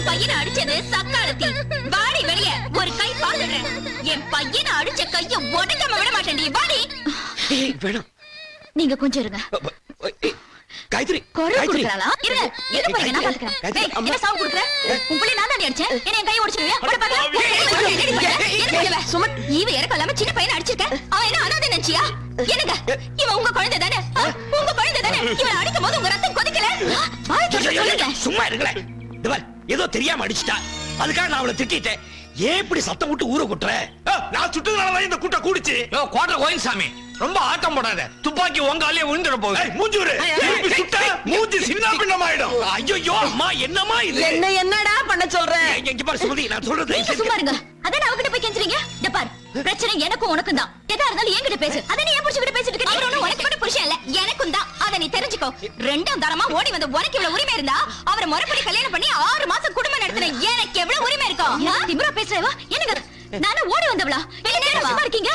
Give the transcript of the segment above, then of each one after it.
பையனை அடிச்சது சக்காலத்தி. வாடி வெளிய, ஒரு கை பாத்துறேன். என் பையனை அடிச்ச கைய உடைக்காம விட மாட்டேன். வாடி. வேணும். நீங்க கொஞ்சம் இருங்க. காயத்ரி, காயத்ரி இருங்க. எது போறீங்க? நான் பாத்துக்கறேன். ஏய், என்ன சவுண்ட் குடுக்குற? உன் புள்ளை நான் தான் அடிச்சேன். என்ன என் கைய உடைச்சிடுவியா? போட பாக்க. சுமத், ஈவ இறக்கலாம சின்ன பையனை அடிச்சிருக்க. அவன் என்ன அனாதை நினைச்சியா? என்னங்க? இவன் உங்க குழந்தை தானே? உங்க குழந்தை தானே? இவனை அடிக்கும் போது உங்க ரத்தம் கொதிக்கல? சும்மா இருங்களே. ஏதோ தெரியாம அடிச்சிட்டா, அதுக்காக நான் அவளை திட்டிட்டேன். ஏன் இப்படி சத்தம் விட்டு ஊரை கொட்டுற? நான் சுட்டுனாலதான் இந்த கூட்டம் கூடிச்சு. கோட்டை கோயில் சாமி, ரொம்ப ஆட்டம் போடாத. துப்பாக்கி உங்காலே விழுந்துட போகுது. மூஞ்சூரு சுட்ட மூஞ்சி சின்ன பின்னமாயிடும். ஐயோ அம்மா, என்னமா இது? என்னடா பண்ண சொல்றேன்? இங்க பாரு சுமதி, நான் சொல்றது சும்மா இருங்க. அதான் அவகிட்ட போய் கெஞ்சுறீங்க. இந்த பாரு, பிரச்சனை எனக்கும் உனக்கும் தான். எதா இருந்தாலும் என்கிட்ட பேசு. அத நீ ஏன் புடிச்சுக்கிட்டு பேசிட்டு இருக்க? அவர் ஒண்ணும் உனக்கு மட்டும் புருஷன் இல்ல, எனக்கும் தான். அத நீ தெரிஞ்சுக்கோ. ரெண்டாம் தரமா ஓடி வந்த உனக்கு இவ்வளவு உரிமை இருந்தா, அவரை முறைப்படி கல்யாணம் பண்ணி 6 மாசம் குடும்பம் நடத்தின எனக்கு எவ்வளவு உரிமை இருக்கும்? திமிரா பேசுறவா? என்னங்க நானே ஓடி வந்தவளா? என்ன சும்மா இருக்கீங்க?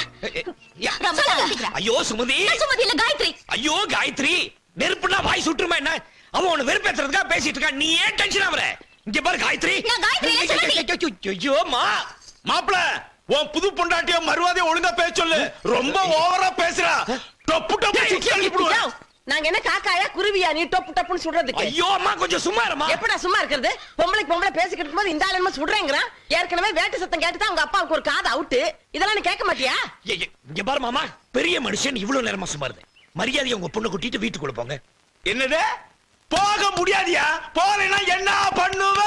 ஐயோ சுமதி. சுமதி இல்ல, காயத்ரி. ஐயோ காயத்ரி, நெருப்புனா வாய் சுட்டுமா என்ன? அவன் உன்னை வெறுப்பேத்துறதுக்காக பேசிட்டு இருக்கா. நீ ஏன் டென்ஷன் ஆவற? இங்க பாரு காயத்ரி. நான் காயத்ரி இல்ல, சுமதி. ஐயோ மா, மாப்ள உன் புது பொண்டாட்டிய மறுவாதைய ஒழுங்கா பேச சொல்லு. ரொம்ப ஓவரா பேசுறா. டப்பு டப்பு சுத்தி அனுப்பிடுவேன். நாங்க என்ன காக்காயா குருவியா நீ டொப்பு டப்புன்னு சுடுறதுக்கு? ஐயோ அம்மா, கொஞ்சம் சும்மா இருமா. எப்படா சும்மா இருக்கிறது? பொம்பளை பேசிக்கிட்டு இருக்கும்போது இந்த ஆளு என்ன சுடுறேங்கிறான்? ஏற்கனவே வேட்டு சத்தம் கேட்டுதான் உங்க அப்பாவுக்கு ஒரு காது அவுட்டு. இதெல்லாம் நீ கேட்க மாட்டியா? இங்க பாரு மாமா, பெரிய மனுஷன் இவ்வளவு நேரமா சும்மா இருந்தேன். மரியாதையை உங்க பொண்ணு கூட்டிட்டு வீட்டுக்குள்ள போங்க. என்னது? போக முடியாதியா? போறேன்னா என்ன பண்ணுவ?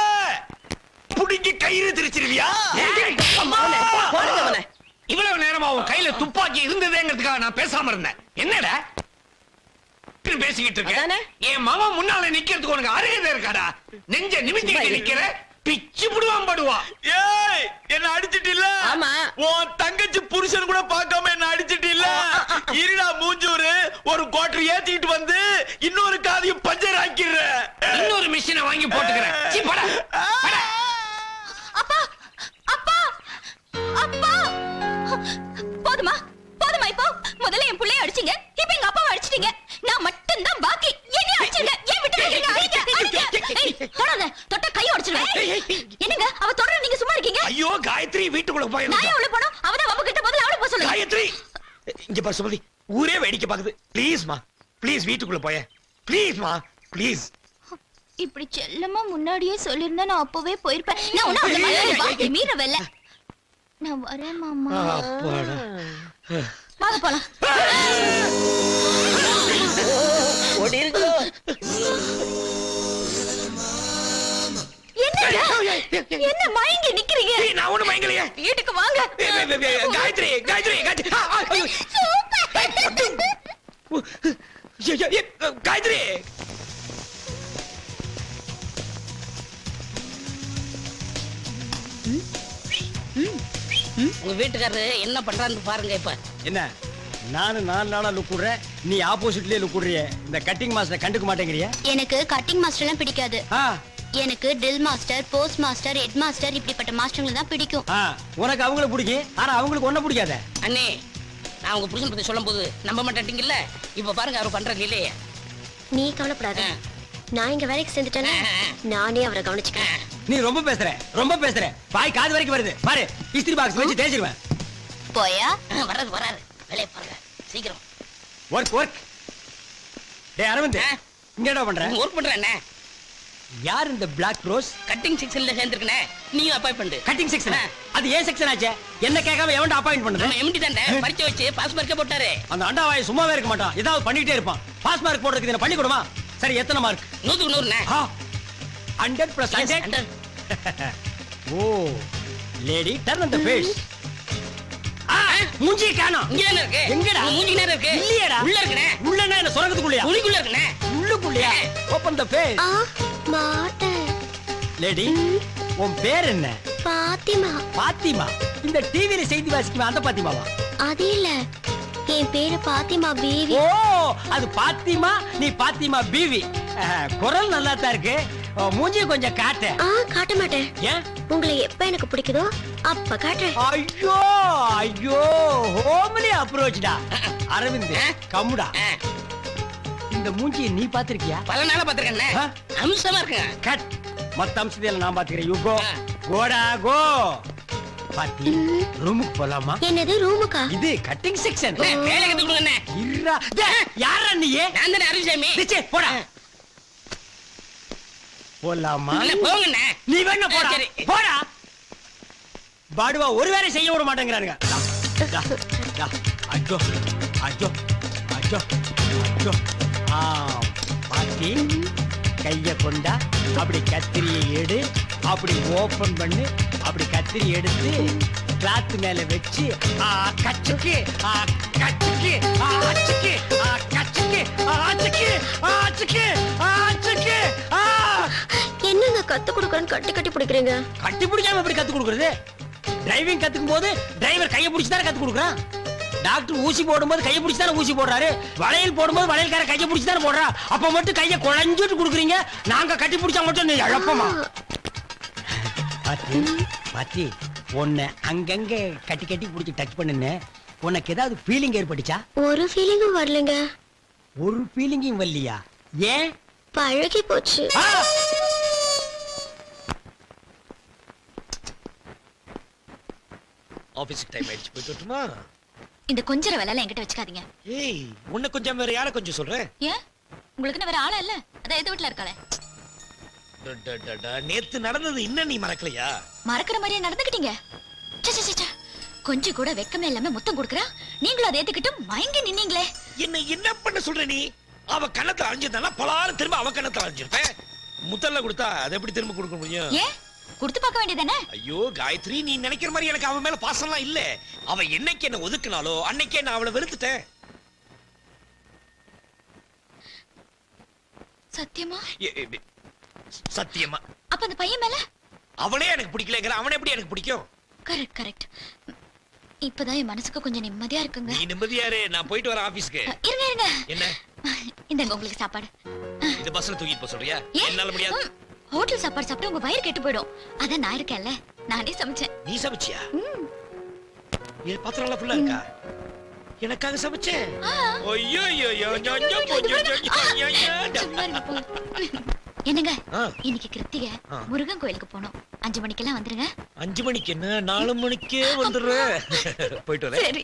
புடிங்கி கயிறு திரிச்சிருவியா? இவ்வளவு நேரமா உன் கையில துப்பாக்கி இருந்ததேங்கிறதுக்காக நான் பேசாம இருந்தேன். என்னடா பேசிக்கிட்டு இருக்க? என் மாமா முன்னால நிக்கிறதுக்கு உனக்கு அருகதை இருக்காடா? நெஞ்ச நிமித்திட்டு நிக்கிற, பிச்சு புடுவான் படுவா. ஏய், என்ன அடிச்சிட்டு இல்ல? ஆமா. உன் தங்கச்சி புருஷன் கூட பார்க்காம என்ன அடிச்சிட்டு இல்ல? இருடா மூஞ்சூரு, ஒரு கோட்டர் ஏத்திட்டு வந்து இன்னொரு காதையும் பஞ்சர் ஆக்கிடுற. இன்னொரு மிஷினை வாங்கி போட்டுக்கிறேன். சீ, போடா, போடா. அப்பா, அப்பா, அப்பா. போதுமா போதுமா? இப்போ முதல்ல என் புள்ளைய அடிச்சீங்க, இப்ப எங்க அப்பாவை அடிச்சிட்டீங்க. நான் மட்டும் தான் பாக்கி. என்ன அடிச்சீங்க? ஏன் விட்டு வைக்கிறீங்க? அடிங்க. தொடாத, தொட்டா கை உடைச்சிடுவேன். என்னங்க அவ தொடர, நீங்க சும்மா இருக்கீங்க? ஐயோ காயத்ரி, வீட்டுக்குள்ள போய். நான் உள்ள போறோம். அவதான் வம்பு கிட்ட முதல்ல அவளை போக சொல்லுங்க. காயத்ரி, இங்க பாரு சுமதி, ஊரே வேடிக்கை பாக்குது. ப்ளீஸ் மா, ப்ளீஸ் வீட்டுக்குள்ள போய. ப்ளீஸ் மா, ப்ளீஸ். இப்படி செல்லமா முன்னாடியே சொல்லிருந்தா நான் அப்பவே போயிருப்பேன். நான் உன்ன அவள மாதிரி பாக்கி மீறவல்ல. நான் வரேன் மாமா. அப்பாடா. வாங்க போலாம். ஓடிருங்க. என்ன மயங்கி நிக்கிறீங்க? நான் ஒண்ணு மயங்கலையே. வீட்டுக்கு வாங்க. காயத்ரி, காயத்ரி, காயத்ரி. காயத்ரி. உங்க வீட்டுக்காரரு என்ன பண்றான்னு பாருங்க. இப்ப என்ன, நானு 4 நாளா லுக் விடுறேன், நீ ஆப்போசிட்லயே லுக் விடுறிய. இந்த கட்டிங் மாஸ்டர் கண்டுக்க மாட்டேங்கிறியா? எனக்கு கட்டிங் மாஸ்டர்லாம் பிடிக்காது. எனக்கு drill master, post master, head master இப்படிப்பட்ட மாஸ்டர்களை தான் பிடிக்கும். உனக்கு அவங்கள பிடிக்கும், ஆனா அவங்களுக்கு ஒன்ன பிடிக்காத. அண்ணே, நான் உங்க புருஷன் பத்தி சொல்லும் போது நம்ப மாட்டேங்கல்ல. இப்ப பாருங்க அவர் பண்றது இல்லையே. நீ கவலைப்படாத, நான் இங்க வேலைக்கு சேர்ந்துட்டேன்னா நானே அவரை கவனிச்சுக்கிறேன். நீ ரொம்ப பேசுற, ரொம்ப பேசுற. பாய் காது வரைக்கும் வருது பாரு. இஸ்திரி பாக்ஸ் வச்சு தேய்ச்சிடுவேன். போயா? வராது வராது, வேலையை பாருங்க சீக்கிரம். Work work. டேய் அரவிந்த், இங்க என்ன பண்ற? ஒர்க் பண்றேன் அண்ணே. யார் இந்த பிளாக் ரோஸ்? கட்டிங் செக்ஷன்ல சேர்ந்திருக்கனே, நீங்க அப்பாயின்ட்மென்ட். Cutting section? அது ஏன் செக்ஷன் ஆச்சே? என்ன கேட்காம எவன்ட அப்பாயிண்ட் பண்ணது? நம்ம எம்டி தானே படிச்சு வச்சு பாஸ் மார்க் போட்டாரு. அந்த அண்டாவாய் சும்மாவே இருக்க மாட்டான், ஏதாவது பண்ணிட்டே இருப்பான். பாஸ் மார்க் போடுறதுக்கு என்ன பண்ணி கொடுமா? சரி, எத்தனை மார்க்? 100க்கு 100ண்ணே. 100%. Oh, lady turn on the face. மூஞ்சி காணோம். இங்க தான இருக்கு. எங்கடா? மூஞ்சி நேரா இருக்கு. இல்லையடா. உள்ள இருக்குனே. உள்ளனா என்ன சொரகத்துக்குள்ளயா? உள்ளுக்குள்ள இருக்குனே. உள்ளுக்குள்ளயா? Open the face. மாட்டேன். லேடி, உன் பேர் என்ன? பாத்திமா. பாத்திமா? இந்த டிவில செய்தி வாசிக்குமா அந்த பாத்திமாவா? அது இல்ல, என் பேரு பாத்திமா பீவி. ஓ, அது பாத்திமா, நீ பாத்திமா பீவி. குரல் நல்லா தான் இருக்கு. மூஞ்சி கொஞ்சம் காட்டு. காட்ட மாட்டேன். ஏன்? உங்களை எப்ப எனக்கு பிடிக்குதோ அப்ப காட்டுறேன். ஐயோ ஐயோ, ஹோம்லி அப்ரோச்டா. அரவிந்த் கம்முடா. இந்த மூஞ்சியை நீ பாத்திருக்கியா? பல நாளா பாத்திருக்கேன். அம்சமா இருக்குங்க. கட். மத்த அம்சத்தையெல்லாம் நான் பாத்துக்கிறேன் யூ கோ கோடா கோ பாத்தி ரூமுக்கு போலாமா என்னது ரூமுக்கா இது கட்டிங் செக்ஷன் அண்ணே, வேலை கத்து கொடுங்க அண்ணே. இருடா டேய், யாரா நீ நான் தானே அருள்சாமி. டேய், போடா போலாமா அண்ணே, போங்க அண்ணே. நீ வேணா போடா சரி. போடா பாடுவா ஒரு வேலை செய்ய விட மாட்டேங்கிறானுங்க டா, டா, அஜோ அஜோ அஜோ அஜோ ஆ பாத்தி கைய கொண்டா அப்படி கத்திரியை எடு அப்படி ஓபன் பண்ணு அப்படி கத்திரி எடுத்து கிளாத் மேல வச்சு கச்சுக்கு கச்சுக்கு ஆச்சுக்கு கச்சுக்கு ஆச்சுக்கு ஆச்சுக்கு ஆச்சுக்கு என்னங்க கத்து கொடுக்கறன்னு கட்டி கட்டி பிடிக்கிறீங்க கட்டி பிடிக்காம எப்படி கத்து கொடுக்கறது டிரைவிங் கத்துக்கும் போது டிரைவர் கையை பிடிச்சு தானே கத்து கொடுக்குறான் டாக்டர் ஊசி போடும்போது கையை பிடிச்சு தானே ஊசி போடுறாரு வளையல் போடும்போது வளையல்கார கையை பிடிச்சு தானே போடுறா அப்ப மட்டும் கையை குழஞ்சிட்டு கொடுக்குறீங்க நாங்க கட்டி பிடிச்சா மட்டும் நீ இழப்பமா பாத்தி பாத்தி உன்னை அங்கங்க கட்டி கட்டி பிடிச்சி டச் பண்ணுன்னு உனக்கு ஏதாவது ஃபீலிங் ஏற்பட்டுச்சா ஒரு ஃபீலிங்கும் வரலங்க ஒரு ஃபீலிங்கும் வரலையா ஏன் பழகி போச்சு ஆ! ஆபீஸ்க்கு டைம் ஆயிடுச்சு போயிட்டு வரட்டுமா? இந்த கொஞ்சர வேலை என்கிட்ட வச்சுக்காதீங்க ஏய் உன்னை கொஞ்சம் வேற யாரை கொஞ்சம் சொல்றேன் ஏன் உங்களுக்கு வேற ஆளா இல்ல அதான் எது வீட்டுல இருக்காளே நேத்து நடந்தது இன்னும் நீ மறக்கலையா? மறக்கிற மாதிரியே நடந்துக்கிட்டீங்க ச்சே, ச்சே, ச்சே, ச்சே. கொஞ்சம் கூட வெக்கமே இல்லாம முத்தம் கொடுக்கறா நீங்களும் அதை ஏத்துக்கிட்டு மயங்கி நின்னீங்களே என்ன பண்ண சொல்ற நீ? அவ கண்ணத்துல அழிஞ்சிருந்தானா பலாறு திரும்ப அவ கண்ணத்துல அழிஞ்சிருப்பேன். முத்தல்ல கொடுத்தா அதை எப்படி திரும்ப கொடுக்க முடியும்? ஏன் கொடுத்து பார்க்க வேண்டியதானே ஐயோ காயத்ரி, நீ நினைக்கிற மாதிரி எனக்கு அவன் மேல பாசம்லாம் இல்ல. அவ என்னைக்கு என்ன ஒதுக்குனாலோ அன்னைக்கே நான் அவளை வெறுத்துட்டேன். சத்தியமா சத்தியமா. அப்ப அந்த பையன் மேல அவனே எனக்கு பிடிக்கலங்கிற அவனை எப்படி எனக்கு பிடிக்கும்? கரெக்ட் கரெக்ட் இப்பதான் என் மனசுக்கு கொஞ்சம் நிம்மதியா இருக்குங்க நீ நிம்மதியாரு, நான் போயிட்டு வரேன் ஆபீஸ்க்கு. இருங்க இருங்க என்ன இந்தங்க உங்களுக்கு சாப்பாடு இந்த பஸ்ல தூக்கிட்டு போக சொல்றியா? ஏன்? என்னால முடியாது. ஹோட்டல் சாப்பாடு சாப்பிட்டு உங்க வயிறு கெட்டு போயிடும் அதான் நான் இருக்கேன்ல நானே சமைச்சேன் நீ சமைச்சியா? என் பாத்திரம் எல்லாம் ஃபுல்லா இருக்கா? எனக்காக சமைச்சேன். ஐயோ ஐயோ ஐயோ சும்மா இருங்க, போ. என்னங்க ஆ. இன்னைக்கு கிருத்திகை ஆ. முருகன் கோயிலுக்கு போனோம் 5 மணிக்கெல்லாம் வந்துருங்க 5 மணிக்கு என்ன 4 மணிக்கே வந்துடுறேன். போயிட்டு வரேன். சரி